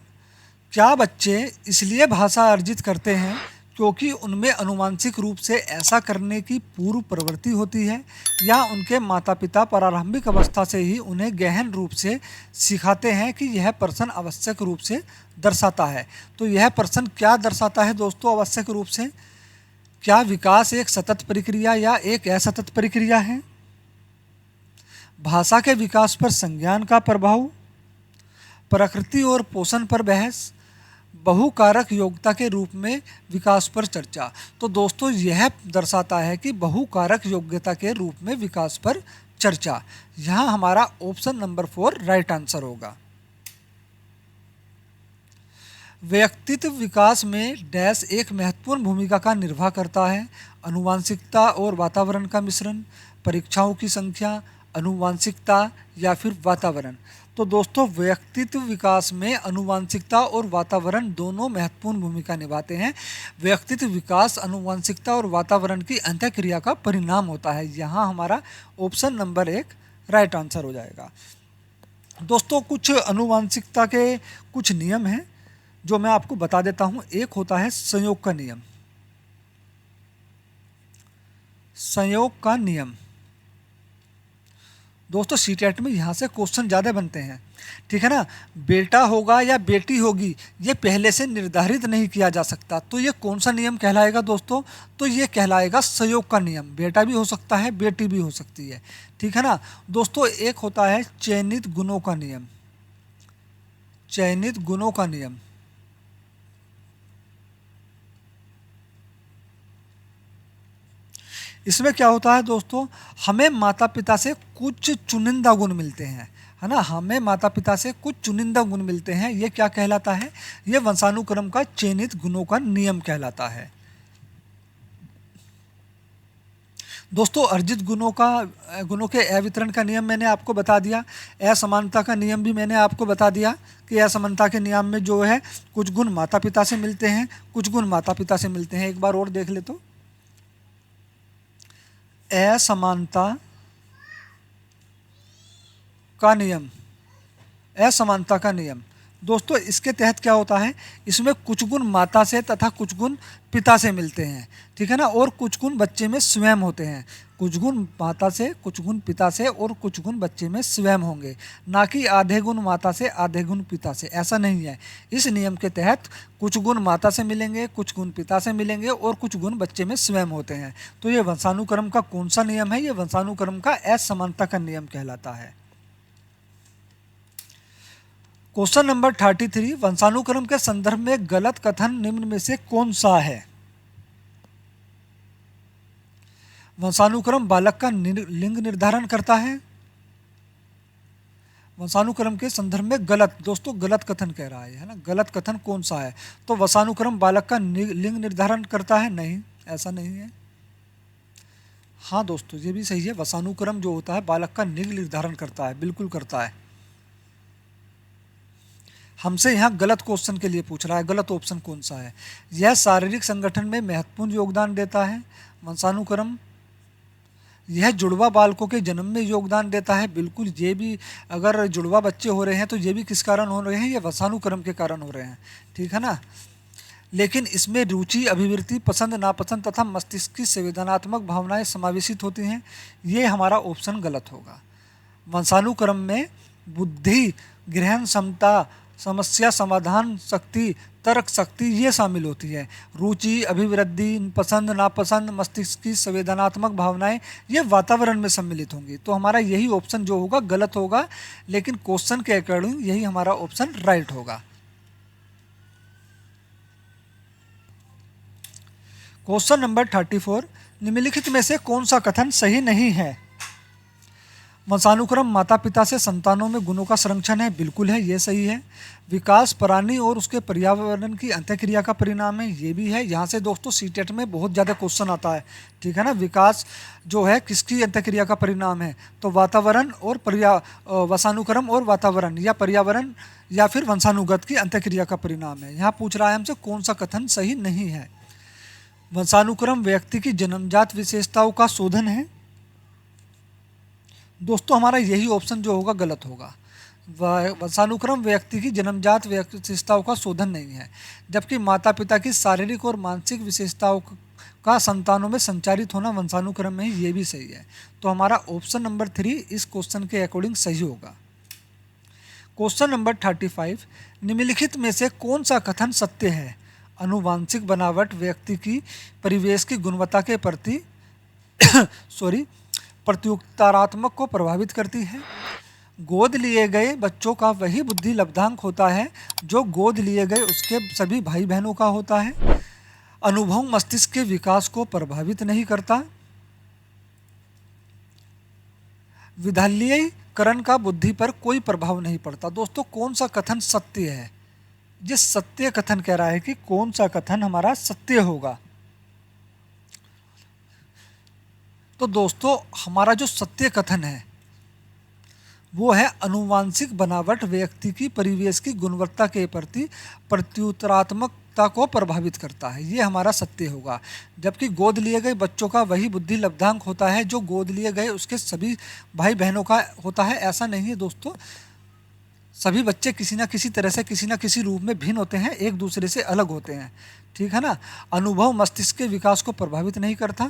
क्या बच्चे इसलिए भाषा अर्जित करते हैं क्योंकि उनमें आनुवांशिक रूप से ऐसा करने की पूर्व प्रवृत्ति होती है, या उनके माता पिता प्रारंभिक अवस्था से ही उन्हें गहन रूप से सिखाते हैं कि यह प्रश्न आवश्यक रूप से दर्शाता है? तो यह प्रश्न क्या दर्शाता है दोस्तों आवश्यक रूप से? क्या विकास एक सतत प्रक्रिया या एक असतत प्रक्रिया है? भाषा के विकास पर संज्ञान का प्रभाव, प्रकृति और पोषण पर बहस, बहुकारक योग्यता के रूप में विकास पर चर्चा। तो दोस्तों यह दर्शाता है कि बहुकारक योग्यता के रूप में विकास पर चर्चा। यहाँ हमारा ऑप्शन नंबर 4 राइट आंसर होगा। व्यक्तित्व विकास में डैश एक महत्वपूर्ण भूमिका का निर्वाह करता है। आनुवांशिकता और वातावरण का मिश्रण, परीक्षाओं की संख्या, आनुवांशिकता या फिर वातावरण। तो दोस्तों व्यक्तित्व विकास में आनुवांशिकता और वातावरण दोनों महत्वपूर्ण भूमिका निभाते हैं। व्यक्तित्व विकास आनुवांशिकता और वातावरण की अंतःक्रिया का परिणाम होता है। यहाँ हमारा ऑप्शन नंबर 1 राइट आंसर हो जाएगा। दोस्तों कुछ आनुवांशिकता के कुछ नियम हैं जो मैं आपको बता देता हूँ। एक होता है संयोग का नियम। संयोग का नियम दोस्तों सीटेट में यहाँ से क्वेश्चन ज़्यादा बनते हैं, ठीक है ना। बेटा होगा या बेटी होगी ये पहले से निर्धारित नहीं किया जा सकता। तो ये कौन सा नियम कहलाएगा दोस्तों? तो ये कहलाएगा संयोग का नियम। बेटा भी हो सकता है, बेटी भी हो सकती है, ठीक है ना। दोस्तों एक होता है चयनित गुणों का नियम। चयनित गुणों का नियम इसमें क्या होता है दोस्तों, हमें माता पिता से कुछ चुनिंदा गुण मिलते हैं, है ना। हमें माता पिता से कुछ चुनिंदा गुण मिलते हैं। ये क्या कहलाता है? ये वंशानुक्रम का चयनित गुणों का नियम कहलाता है। दोस्तों अर्जित गुणों के अवितरण का नियम मैंने आपको बता दिया। असमानता का नियम भी मैंने आपको बता दिया कि असमानता के नियम में जो है कुछ गुण माता पिता से मिलते हैं, कुछ गुण माता पिता से मिलते हैं। एक बार और देख ले तो असमानता का नियम। असमानता का नियम दोस्तों इसके तहत क्या होता है, इसमें कुछ गुण माता से तथा कुछ गुण पिता से मिलते हैं, ठीक है ना। और कुछ गुण बच्चे में स्वयं होते हैं। कुछ गुण माता से, कुछ गुण पिता से और कुछ गुण बच्चे में स्वयं होंगे, ना कि आधे गुण माता से आधे गुण पिता से। ऐसा नहीं है। इस नियम के तहत कुछ गुण माता से मिलेंगे, कुछ गुण पिता से मिलेंगे और कुछ गुण बच्चे में स्वयं होते हैं। तो ये वंशानुक्रम का कौन सा नियम है? ये वंशानुक्रम का असमानता का नियम कहलाता है। क्वेश्चन नंबर 33, वंशानुक्रम के संदर्भ में गलत कथन निम्न में से कौन सा है? वंशानुक्रम बालक का लिंग निर्धारण करता है। वंशानुक्रम के संदर्भ में गलत, दोस्तों गलत कथन कह रहा है ना। गलत कथन कौन सा है? तो वंशानुक्रम बालक का लिंग निर्धारण करता है? नहीं, ऐसा नहीं है। हाँ दोस्तों ये भी सही है। वंशानुक्रम जो होता है बालक का लिंग निर्धारण करता है, बिल्कुल करता है। हमसे यहाँ गलत क्वेश्चन के लिए पूछ रहा है, गलत ऑप्शन कौन सा है? यह शारीरिक संगठन में महत्वपूर्ण योगदान देता है। वंशानुक्रम यह जुड़वा बालकों के जन्म में योगदान देता है। बिल्कुल, ये भी अगर जुड़वा बच्चे हो रहे हैं तो ये भी किस कारण हो रहे हैं? ये वंशानुक्रम के कारण हो रहे हैं, ठीक है ना। लेकिन इसमें रुचि, अभिवृत्ति, पसंद नापसंद तथा मस्तिष्क की संवेदनात्मक भावनाएं समावेशित होती हैं। ये हमारा ऑप्शन गलत होगा। वंशानुक्रम में बुद्धि, ग्रहण क्षमता, समस्या समाधान शक्ति, तर्क शक्ति ये शामिल होती है। रुचि, अभिवृद्धि, पसंद नापसंद, मस्तिष्क की संवेदनात्मक भावनाएं ये वातावरण में सम्मिलित होंगी। तो हमारा यही ऑप्शन जो होगा गलत होगा, लेकिन क्वेश्चन के अकॉर्डिंग यही हमारा ऑप्शन राइट होगा। क्वेश्चन नंबर 34, निम्नलिखित में से कौन सा कथन सही नहीं है? वंशानुक्रम माता पिता से संतानों में गुणों का संरक्षण है, बिल्कुल है, ये सही है। विकास प्राणी और उसके पर्यावरण की अंतःक्रिया का परिणाम है, ये भी है। यहाँ से दोस्तों सीटेट में बहुत ज़्यादा क्वेश्चन आता है, ठीक है ना। विकास जो है किसकी अंतःक्रिया का परिणाम है? तो वातावरण और वंशानुक्रम और वातावरण या पर्यावरण या फिर वंशानुगत की अंतःक्रिया का परिणाम है। यहाँ पूछ रहा है हमसे कौन सा कथन सही नहीं है। वंशानुक्रम व्यक्ति की जन्मजात विशेषताओं का शोधन है। दोस्तों हमारा यही ऑप्शन जो होगा गलत होगा। वंशानुक्रम व्यक्ति की जन्मजात विशेषताओं का शोधन नहीं है, जबकि माता पिता की शारीरिक और मानसिक विशेषताओं का संतानों में संचारित होना वंशानुक्रम में ही, ये भी सही है। तो हमारा ऑप्शन नंबर 3 इस क्वेश्चन के अकॉर्डिंग सही होगा। क्वेश्चन नंबर 35, निम्नलिखित में से कौन सा कथन सत्य है? अनुवांशिक बनावट व्यक्ति की परिवेश की गुणवत्ता के प्रति प्रत्युत्तरात्मक को प्रभावित करती है। गोद लिए गए बच्चों का वही बुद्धि लब्धांक होता है जो गोद लिए गए उसके सभी भाई बहनों का होता है। अनुभव मस्तिष्क के विकास को प्रभावित नहीं करता। विधालयीकरण का बुद्धि पर कोई प्रभाव नहीं पड़ता। दोस्तों, कौन सा कथन सत्य है? जिस सत्य कथन कह रहा है कि कौन सा कथन हमारा सत्य होगा। तो दोस्तों, हमारा जो सत्य कथन है वो है अनुवांशिक बनावट व्यक्ति की परिवेश की गुणवत्ता के प्रति प्रत्युत्तरात्मकता को प्रभावित करता है। ये हमारा सत्य होगा। जबकि गोद लिए गए बच्चों का वही बुद्धि लब्धांक होता है जो गोद लिए गए उसके सभी भाई बहनों का होता है। ऐसा नहीं है दोस्तों, सभी बच्चे किसी ना किसी तरह से किसी ना किसी रूप में भिन्न होते हैं, एक दूसरे से अलग होते हैं। ठीक है ना। अनुभव मस्तिष्क के विकास को प्रभावित नहीं करता।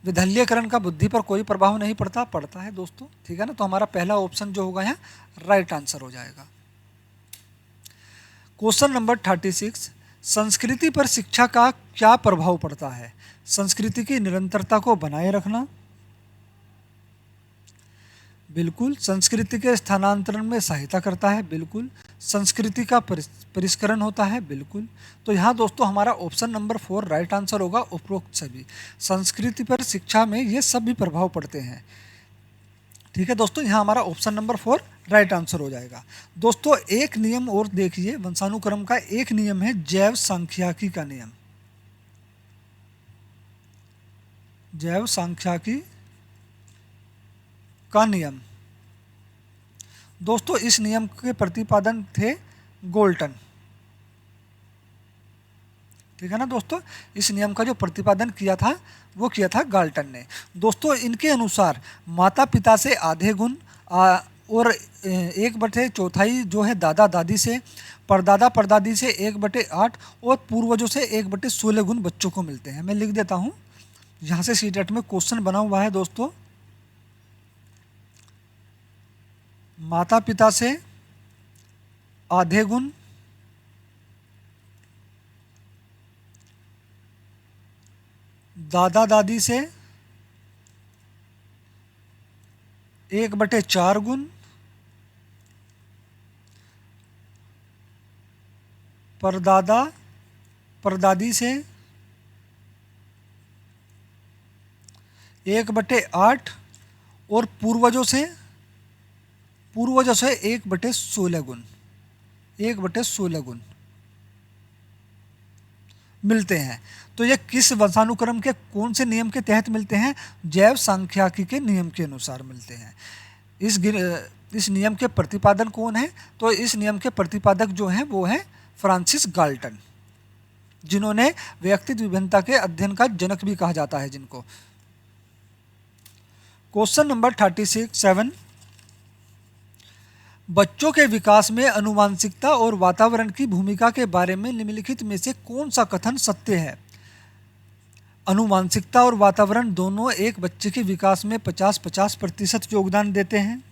विधालयीकरण का बुद्धि पर कोई प्रभाव नहीं पड़ता है दोस्तों। ठीक है ना। तो हमारा पहला ऑप्शन जो होगा यहाँ राइट आंसर हो जाएगा। क्वेश्चन नंबर 36, संस्कृति पर शिक्षा का क्या प्रभाव पड़ता है? संस्कृति की निरंतरता को बनाए रखना, बिल्कुल। संस्कृति के स्थानांतरण में सहायता करता है, बिल्कुल। संस्कृति का परिष्करण होता है, बिल्कुल। तो यहाँ दोस्तों हमारा ऑप्शन नंबर 4 राइट आंसर होगा। उपरोक्त सभी संस्कृति पर शिक्षा में ये सब भी प्रभाव पड़ते हैं। ठीक है दोस्तों, यहाँ हमारा ऑप्शन नंबर 4 राइट आंसर हो जाएगा। दोस्तों, एक नियम और देखिए, वंशानुक्रम का एक नियम है जैव सांख्यिकी का नियम। जैव सांख्यिकी का नियम। दोस्तों, इस नियम के प्रतिपादन थे गोल्टन। ठीक है ना दोस्तों, इस नियम का जो प्रतिपादन किया था वो किया था गाल्टन ने। दोस्तों, इनके अनुसार माता पिता से आधे गुण और 1/4 जो है दादा दादी से, परदादा परदादी से 1/8 और पूर्वजों से 1/16 गुण बच्चों को मिलते हैं। मैं लिख देता हूँ, यहाँ से सीटेट में क्वेश्चन बना हुआ है दोस्तों। माता पिता से आधे गुण, दादा दादी से 1/4 गुण, परदादा परदादी से 1/8 और पूर्वजों से 1/16 गुण, 1/16 गुण मिलते हैं। तो ये किस वंशानुक्रम के कौन से नियम के तहत मिलते हैं? जैव सांख्यिकी के नियम के अनुसार मिलते हैं। इस नियम के प्रतिपादन कौन है? तो इस नियम के प्रतिपादक जो हैं वो है फ्रांसिस गाल्टन, जिन्होंने व्यक्तित्व विभिन्नता के अध्ययन का जनक भी कहा जाता है जिनको। क्वेश्चन नंबर 37, बच्चों के विकास में आनुवंशिकता और वातावरण की भूमिका के बारे में निम्नलिखित में से कौन सा कथन सत्य है? आनुवंशिकता और वातावरण दोनों एक बच्चे के विकास में 50-50% योगदान देते हैं।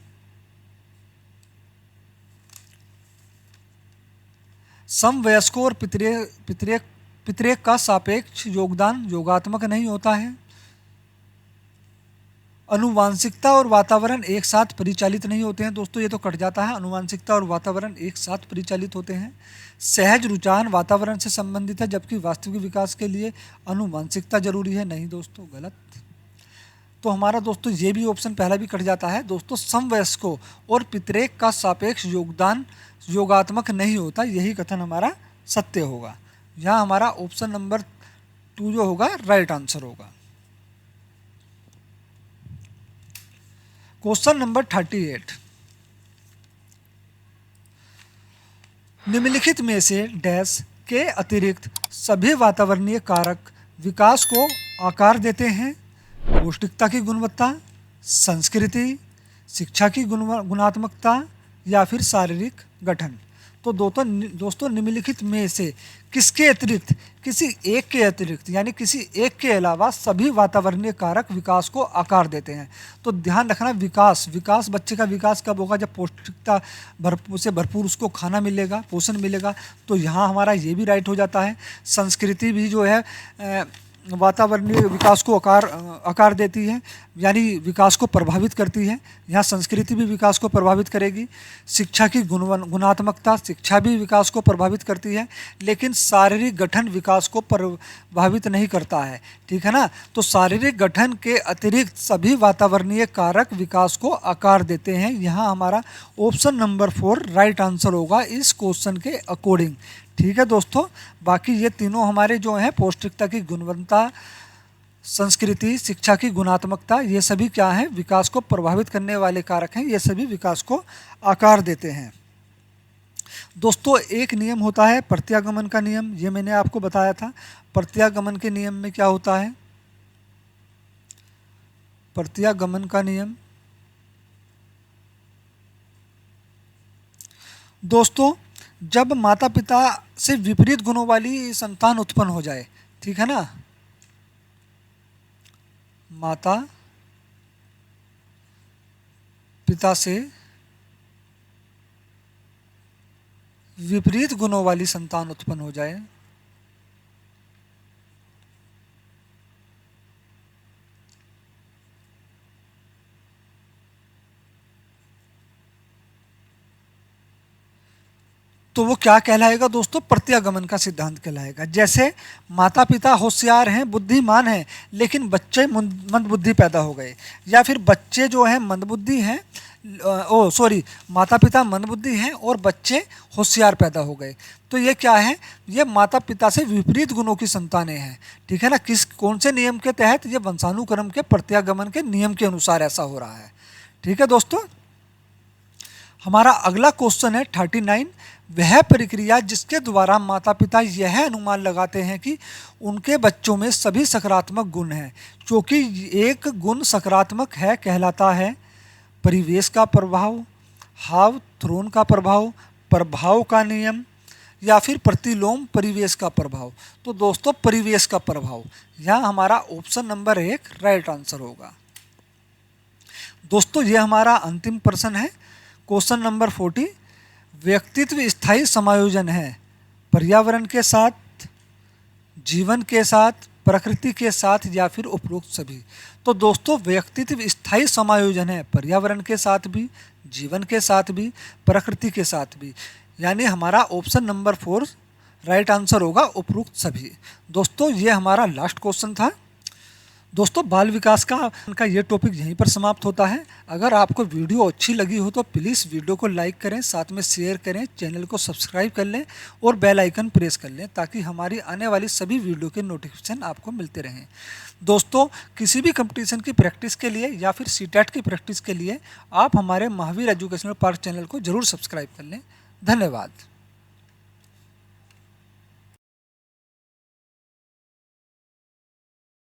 समवयस्कों और पितरेक का सापेक्ष योगदान योगात्मक नहीं होता है। आनुवंशिकता और वातावरण एक साथ परिचालित नहीं होते हैं। दोस्तों, ये तो कट जाता है। आनुवंशिकता और वातावरण एक साथ परिचालित होते हैं। सहज रुझान वातावरण से संबंधित है, जबकि वास्तविक विकास के लिए आनुवंशिकता जरूरी है। नहीं दोस्तों, गलत। तो हमारा दोस्तों ये भी ऑप्शन पहला भी कट जाता है। दोस्तों, समवयस्कों और पितरेक का सापेक्ष योगदान योगात्मक नहीं होता, यही कथन हमारा सत्य होगा। यहाँ हमारा ऑप्शन नंबर 2 जो होगा राइट आंसर होगा। क्वेश्चन नंबर 38, निम्नलिखित में से डैश के अतिरिक्त सभी वातावरणीय कारक विकास को आकार देते हैं? पौष्टिकता की गुणवत्ता, संस्कृति, शिक्षा की गुणात्मकता या फिर शारीरिक गठन। तो दोस्तों निम्नलिखित में से किसके अतिरिक्त, किसी एक के अतिरिक्त यानी किसी एक के अलावा सभी वातावरणीय कारक विकास को आकार देते हैं। तो ध्यान रखना, विकास बच्चे का विकास कब होगा, जब पौष्टिकता से भरपूर उसको खाना मिलेगा, पोषण मिलेगा। तो यहाँ हमारा ये भी राइट हो जाता है। संस्कृति भी जो है वातावरणीय विकास को आकार देती है, यानी विकास को प्रभावित करती है। यहाँ संस्कृति भी विकास को प्रभावित करेगी। शिक्षा की गुणात्मकता, शिक्षा भी विकास को प्रभावित करती है, लेकिन शारीरिक गठन विकास को प्रभावित नहीं करता है, ठीक है ना। तो शारीरिक गठन के अतिरिक्त सभी वातावरणीय कारक विकास को आकार देते हैं। यहाँ हमारा ऑप्शन नंबर 4 राइट आंसर होगा इस क्वेश्चन के अकॉर्डिंग, ठीक है दोस्तों। बाकी ये तीनों हमारे जो हैं पौष्टिकता की गुणवत्ता, संस्कृति, शिक्षा की गुणात्मकता, ये सभी क्या हैं, विकास को प्रभावित करने वाले कारक हैं। ये सभी विकास को आकार देते हैं। दोस्तों एक नियम होता है प्रत्यागमन का नियम, ये मैंने आपको बताया था। प्रत्यागमन के नियम में क्या होता है, प्रत्यागमन का नियम दोस्तों, जब माता पिता से विपरीत गुणों वाली संतान उत्पन्न हो जाए, ठीक है ना, माता पिता से विपरीत गुणों वाली संतान उत्पन्न हो जाए तो वो क्या कहलाएगा दोस्तों, प्रत्यागमन का सिद्धांत कहलाएगा। जैसे माता पिता होशियार हैं, बुद्धिमान हैं, लेकिन बच्चे मंदबुद्धि पैदा हो गए, या फिर बच्चे जो हैं मंदबुद्धि हैं, माता पिता मंदबुद्धि हैं और बच्चे होशियार पैदा हो गए। तो ये क्या है, ये माता पिता से विपरीत गुणों की संतानें हैं, ठीक है ना। कौन से नियम के तहत, ये वंशानुक्रम के प्रत्यागमन के नियम के अनुसार ऐसा हो रहा है, ठीक है दोस्तों। हमारा अगला क्वेश्चन है 39, वह प्रक्रिया जिसके द्वारा माता पिता यह अनुमान लगाते हैं कि उनके बच्चों में सभी सकारात्मक गुण हैं, क्योंकि एक गुण सकारात्मक है, कहलाता है परिवेश का प्रभाव, हाव थ्रोन का प्रभाव, प्रभाव का नियम, या फिर प्रतिलोम परिवेश का प्रभाव। तो दोस्तों परिवेश का प्रभाव, यहाँ हमारा ऑप्शन नंबर 1 राइट आंसर होगा। दोस्तों ये हमारा अंतिम प्रश्न है, क्वेश्चन नंबर 40, व्यक्तित्व स्थायी समायोजन है पर्यावरण के साथ, जीवन के साथ, प्रकृति के साथ, या फिर उपरोक्त सभी। तो दोस्तों व्यक्तित्व स्थायी समायोजन है पर्यावरण के साथ भी, जीवन के साथ भी, प्रकृति के साथ भी, यानी हमारा ऑप्शन नंबर 4 राइट आंसर होगा, उपरोक्त सभी। दोस्तों ये हमारा लास्ट क्वेश्चन था। दोस्तों बाल विकास का ये टॉपिक यहीं पर समाप्त होता है। अगर आपको वीडियो अच्छी लगी हो तो प्लीज़ वीडियो को लाइक करें, साथ में शेयर करें, चैनल को सब्सक्राइब कर लें और बेल आइकन प्रेस कर लें, ताकि हमारी आने वाली सभी वीडियो के नोटिफिकेशन आपको मिलते रहें। दोस्तों किसी भी कंपटीशन की प्रैक्टिस के लिए या फिर सीटेट की प्रैक्टिस के लिए आप हमारे महावीर एजुकेशनल पार्क चैनल को ज़रूर सब्सक्राइब कर लें। धन्यवाद।